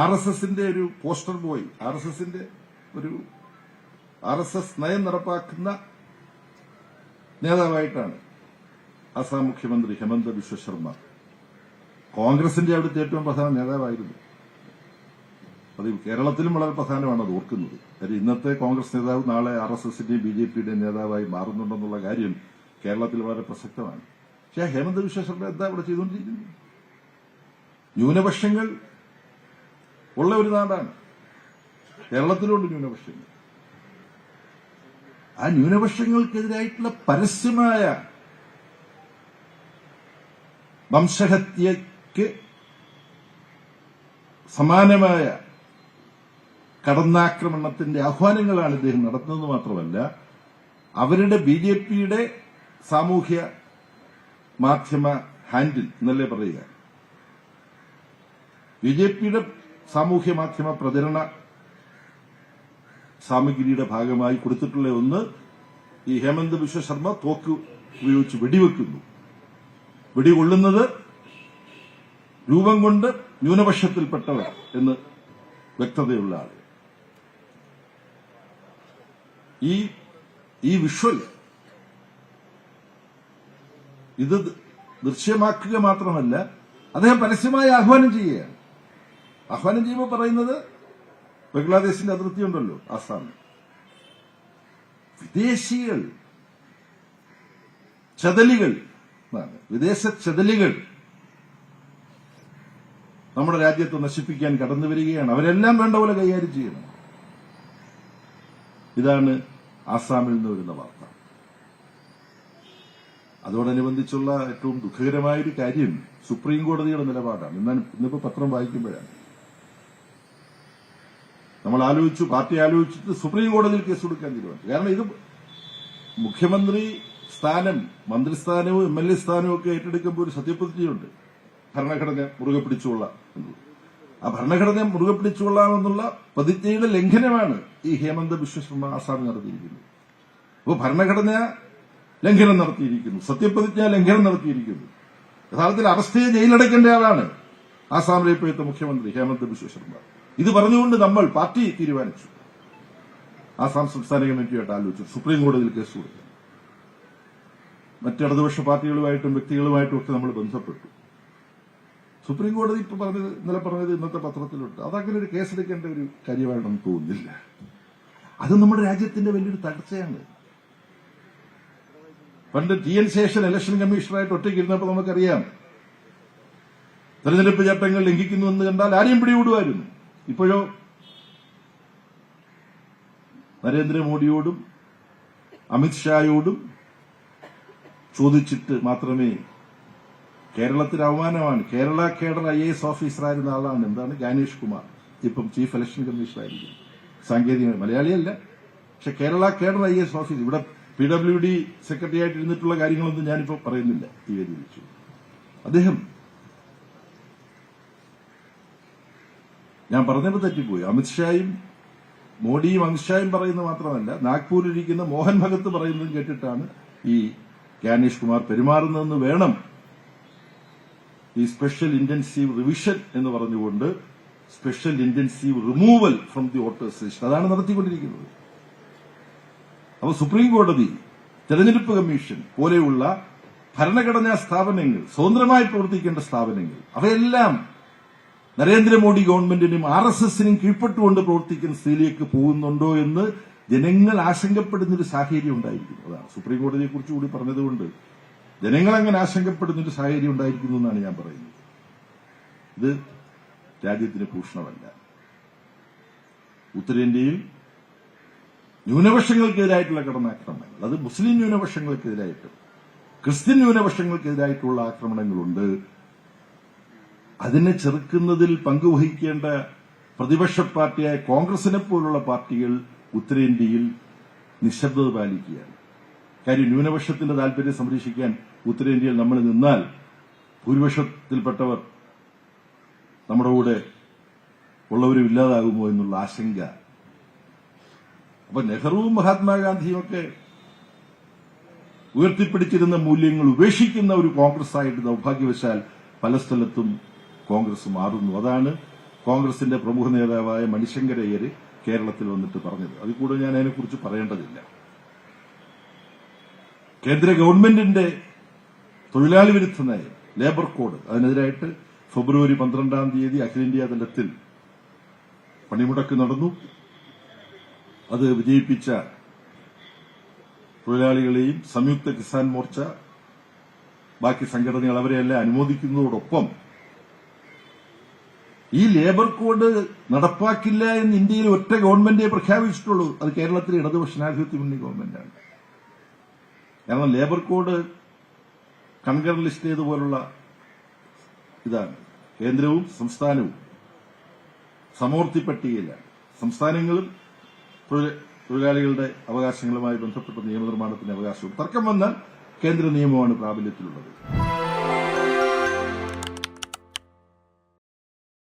RSSന്റെ ഒരു poster boy, RSS നയം നടപ്പാക്കുന്ന നേതാവായിട്ടാണ് അസാം മുഖ്യമന്ത്രി ഹെമന്ത ബിശ്വ ശർമ്മ. കോൺഗ്രസിന്റെ അവിടുത്തെ ഏറ്റവും പ്രധാന നേതാവായിരുന്നു. അത് കേരളത്തിലും വളരെ പ്രധാനമാണ് അത് ഓർക്കുന്നത്. കാര്യം ഇന്നത്തെ കോൺഗ്രസ് നേതാവ് നാളെ RSSന്റെയും BJPയുടെയും നേതാവായി മാറുന്നുണ്ടെന്നുള്ള കാര്യം കേരളത്തിൽ വളരെ പ്രസക്തമാണ്. പക്ഷേ ഹേമന്ത ബിശ്വ ശർമ്മ എന്താ ഇവിടെ ചെയ്തുകൊണ്ടിരിക്കുന്നത്? ന്യൂനപക്ഷങ്ങൾ ഉള്ള ഒരു നാടാണ്. കേരളത്തിലുണ്ട് ന്യൂനപക്ഷങ്ങൾ. ആ ന്യൂനപക്ഷങ്ങൾക്കെതിരായിട്ടുള്ള പരസ്യമായ വംശഹത്യയ്ക്ക് സമാനമായ കടന്നാക്രമണത്തിന്റെ ആഹ്വാനങ്ങളാണ് ഇദ്ദേഹം നടത്തുന്നത്. മാത്രമല്ല അവരുടെ BJPയുടെ സാമൂഹ്യ മാധ്യമ ഹാൻഡിൽ എന്നല്ലേ പറയുക, BJPയുടെ സാമൂഹ്യ മാധ്യമ പ്രചരണ സാമഗ്രിയുടെ ഭാഗമായി കൊടുത്തിട്ടുള്ള ഒന്ന്, ഈ ഹേമന്ത ബിശ്വ ശർമ്മ തോക്ക് ഉപയോഗിച്ച് വെടിവെക്കുന്നു. വെടികൊള്ളുന്നത് രൂപം കൊണ്ട് ന്യൂനപക്ഷത്തിൽപ്പെട്ടവർ എന്ന് വ്യക്തതയുള്ള ആൾ. ഈ വിഷ്വൽ ഇത് ദൃശ്യമാക്കുക മാത്രമല്ല, അദ്ദേഹം പരസ്യമായി ആഹ്വാനം ചെയ്യുകയാണ്. ആഹ്വാനം ചെയ്യുമ്പോൾ പറയുന്നത്, ബംഗ്ലാദേശിന്റെ അതിർത്തി ഉണ്ടല്ലോ ആസാം, വിദേശികൾ, ചതലികൾ, വിദേശ ചതലികൾ നമ്മുടെ രാജ്യത്തെ നശിപ്പിക്കാൻ കടന്നു വരികയാണ്. അവരെല്ലാം വേണ്ട പോലെ കൈകാര്യം ചെയ്യണം. ഇതാണ് ആസാമിൽ നിന്ന് വരുന്ന വാർത്ത. അതോടനുബന്ധിച്ചുള്ള ഏറ്റവും ദുഃഖകരമായൊരു കാര്യം സുപ്രീം കോടതിയുടെ നിലപാടാണ്. ഇന്നിപ്പോ പത്രം വായിക്കുമ്പോഴാണ് നമ്മൾ പാർട്ടി ആലോചിച്ചിട്ട് സുപ്രീം കോടതിയിൽ കേസ് കൊടുക്കാൻ തീരുമാനിച്ചു. കാരണം ഇത് മുഖ്യമന്ത്രി സ്ഥാനം, മന്ത്രിസ്ഥാനവും MLA സ്ഥാനവും ഒക്കെ ഏറ്റെടുക്കുമ്പോൾ ഒരു സത്യപ്രതിജ്ഞയുണ്ട്, ഭരണഘടന മുറുകെ പിടിച്ചുകൊള്ളാം എന്നുള്ളത്. ആ ഭരണഘടന മുറുകെ പിടിച്ചുകൊള്ളാമെന്നുള്ള പ്രതിജ്ഞയുടെ ലംഘനമാണ് ഈ ഹേമന്ത ബിശ്വ ശർമ്മ ആസാമിൽ നടത്തിയിരിക്കുന്നത്. അപ്പോൾ ഭരണഘടന ലംഘനം നടത്തിയിരിക്കുന്നു, സത്യപ്രതിജ്ഞ ലംഘനം നടത്തിയിരിക്കുന്നു. യഥാർത്ഥത്തിൽ അറസ്റ്റ് ചെയ്ത് ജയിലടയ്ക്കേണ്ട ആളാണ് ആസാമിലെ ഇപ്പോഴത്തെ മുഖ്യമന്ത്രി ഹേമന്ത ബിശ്വ ശർമ്മ. ഇത് പറഞ്ഞുകൊണ്ട് നമ്മൾ പാർട്ടി തീരുമാനിച്ചു, ആസാം സംസ്ഥാന കമ്മിറ്റിയായിട്ട് ആലോചിച്ചു സുപ്രീം കോടതിയിൽ കേസ് കൊടുത്തു. മറ്റിടതുപക്ഷ പാർട്ടികളുമായിട്ടും വ്യക്തികളുമായിട്ടും ഒക്കെ നമ്മൾ ബന്ധപ്പെട്ടു. സുപ്രീം കോടതി ഇന്നലെ പറഞ്ഞത് ഇന്നത്തെ പത്രത്തിലുണ്ട്. അതങ്ങനെ ഒരു കേസെടുക്കേണ്ട ഒരു കാര്യമായിട്ടൊന്നും തോന്നുന്നില്ല. അത് നമ്മുടെ രാജ്യത്തിന്റെ വലിയൊരു തകർച്ചയാണ്. പണ്ട് TN ശേഷൻ ഇലക്ഷൻ കമ്മീഷണറായിട്ട് ഒറ്റയ്ക്ക് ഇരുന്നപ്പോൾ നമുക്കറിയാം, തെരഞ്ഞെടുപ്പ് ചട്ടങ്ങൾ ലംഘിക്കുന്നുവെന്ന് കണ്ടാൽ ആരെയും പിടികൂടുമായിരുന്നു. ഇപ്പോഴോ നരേന്ദ്രമോദിയോടും അമിത്ഷായോടും ചോദിച്ചിട്ട് മാത്രമേ, കേരളത്തിൽ അവമാനമാണ്. കേരള കേഡർ IAS ഓഫീസറായിരുന്ന ആളാണ്, എന്താണ്, ഗാനേഷ് കുമാർ, ഇപ്പം ചീഫ് ഇലക്ഷൻ കമ്മീഷണറായിരിക്കും. സാങ്കേതിക മലയാളിയല്ല, പക്ഷെ കേരള കേഡർ IAS ഓഫീസർ. ഇവിടെ PWD സെക്രട്ടറി ആയിട്ട് ഇരുന്നിട്ടുള്ള കാര്യങ്ങളൊന്നും ഞാനിപ്പോൾ പറയുന്നില്ല ഈ വേദി വെച്ചു. അദ്ദേഹം, ഞാൻ പറഞ്ഞപ്പോൾ തെറ്റിപ്പോയി, അമിത്ഷായും മോഡിയും അമിത്ഷായും പറയുന്നത് മാത്രമല്ല, നാഗ്പൂരിലിരിക്കുന്ന മോഹൻ ഭഗത്ത് പറയുന്നതും കേട്ടിട്ടാണ് ഈ ഗാനേഷ് കുമാർ പെരുമാറുന്നതെന്ന് വേണം ഈ സ്പെഷ്യൽ ഇന്റൻസീവ് റിവിഷൻ എന്ന് പറഞ്ഞുകൊണ്ട് special intensive removal from the voters list അതാണ് നടത്തിക്കൊണ്ടിരിക്കുന്നത്. അപ്പോൾ സുപ്രീം കോടതി, തെരഞ്ഞെടുപ്പ് കമ്മീഷൻ പോലെയുള്ള ഭരണഘടനാ സ്ഥാപനങ്ങൾ, സ്വതന്ത്രമായി പ്രവർത്തിക്കേണ്ട സ്ഥാപനങ്ങൾ, അവയെല്ലാം നരേന്ദ്രമോദി ഗവൺമെന്റിനും RSSനും കീഴ്പ്പെട്ടുകൊണ്ട് പ്രവർത്തിക്കുന്ന സ്ഥിതിയിലേക്ക് പോകുന്നുണ്ടോ എന്ന് ജനങ്ങൾ ആശങ്കപ്പെടുന്നൊരു സാഹചര്യം ഉണ്ടായിരിക്കുന്നു. അതാണ് സുപ്രീം കോടതിയെക്കുറിച്ച് കൂടി പറഞ്ഞതുകൊണ്ട് ജനങ്ങൾ അങ്ങനെ ആശങ്കപ്പെടുന്നൊരു സാഹചര്യം ഉണ്ടായിരിക്കുന്നു എന്നാണ് ഞാൻ പറയുന്നത്. ഇത് രാജ്യത്തിന് ഭൂഷണമല്ല. ഉത്തരേന്ത്യയിൽ ന്യൂനപക്ഷങ്ങൾക്കെതിരായിട്ടുള്ള കടന്നാക്രമണങ്ങൾ, അത് മുസ്ലിം ന്യൂനപക്ഷങ്ങൾക്കെതിരായിട്ടും ക്രിസ്ത്യൻ ന്യൂനപക്ഷങ്ങൾക്കെതിരായിട്ടുള്ള ആക്രമണങ്ങളുണ്ട്. അതിനെ ചെറുക്കുന്നതിൽ പങ്കുവഹിക്കേണ്ട പ്രതിപക്ഷ പാർട്ടിയായ കോൺഗ്രസിനെ പോലുള്ള പാർട്ടികൾ ഉത്തരേന്ത്യയിൽ നിശബ്ദത പാലിക്കുകയാണ്. കാര്യം ന്യൂനപക്ഷത്തിന്റെ താൽപര്യം സംരക്ഷിക്കാൻ ഉത്തരേന്ത്യയിൽ നമ്മൾ നിന്നാൽ ഭൂരിപക്ഷത്തിൽപ്പെട്ടവർ നമ്മുടെ കൂടെ ഉള്ളവരും ഇല്ലാതാകുമോ എന്നുള്ള ആശങ്ക. അപ്പൊ നെഹ്റുവും മഹാത്മാഗാന്ധിയും ഒക്കെ ഉയർത്തിപ്പിടിച്ചിരുന്ന മൂല്യങ്ങൾ ഉപേക്ഷിക്കുന്ന ഒരു കോൺഗ്രസ് ആയിട്ട് ദൌർഭാഗ്യവശാൽ പല സ്ഥലത്തും കോൺഗ്രസ് മാറുന്നു. അതാണ് കോൺഗ്രസിന്റെ പ്രമുഖ നേതാവായ മണിശങ്കർ അയ്യർ കേരളത്തിൽ വന്നിട്ട് പറഞ്ഞത്. അതിൽ കൂടെ ഞാൻ അതിനെക്കുറിച്ച് പറയേണ്ടതില്ല. കേന്ദ്ര ഗവൺമെന്റിന്റെ തൊഴിലാളി വിരുദ്ധ നയം, ലേബർ കോഡ്, അതിനെതിരായിട്ട് ഫെബ്രുവരി 12-ാം തീയതി അഖിലേന്ത്യാ തലത്തിൽ പണിമുടക്ക് നടന്നു. അത് വിജയിപ്പിച്ച തൊഴിലാളികളെയും സംയുക്ത കിസാൻ മോർച്ച, ബാക്കി സംഘടനകൾ അവരെയെല്ലാം അനുമോദിക്കുന്നതോടൊപ്പം ഈ ലേബർ കോഡ് നടപ്പാക്കില്ല എന്ന് ഇന്ത്യയിൽ ഒറ്റ ഗവൺമെന്റേ പ്രഖ്യാപിച്ചിട്ടുള്ളൂ. അത് കേരളത്തിലെ ഇടതുപക്ഷ ജനാധിപത്യ മുന്നണി ഗവൺമെന്റാണ്. കാരണം ലേബർ കോഡ് കൺകർ ലിസ്റ്റ് ചെയ്തതുപോലുള്ള ഇതാണ്. കേന്ദ്രവും സംസ്ഥാനവും സമൂർത്തി പട്ടികയിലാണ്. സംസ്ഥാനങ്ങളും തൊഴിലാളികളുടെ അവകാശങ്ങളുമായി ബന്ധപ്പെട്ട നിയമനിർമ്മാണത്തിന്റെ അവകാശവും തർക്കം വന്നാൽ കേന്ദ്ര നിയമമാണ് പ്രാബല്യത്തിലുള്ളത്.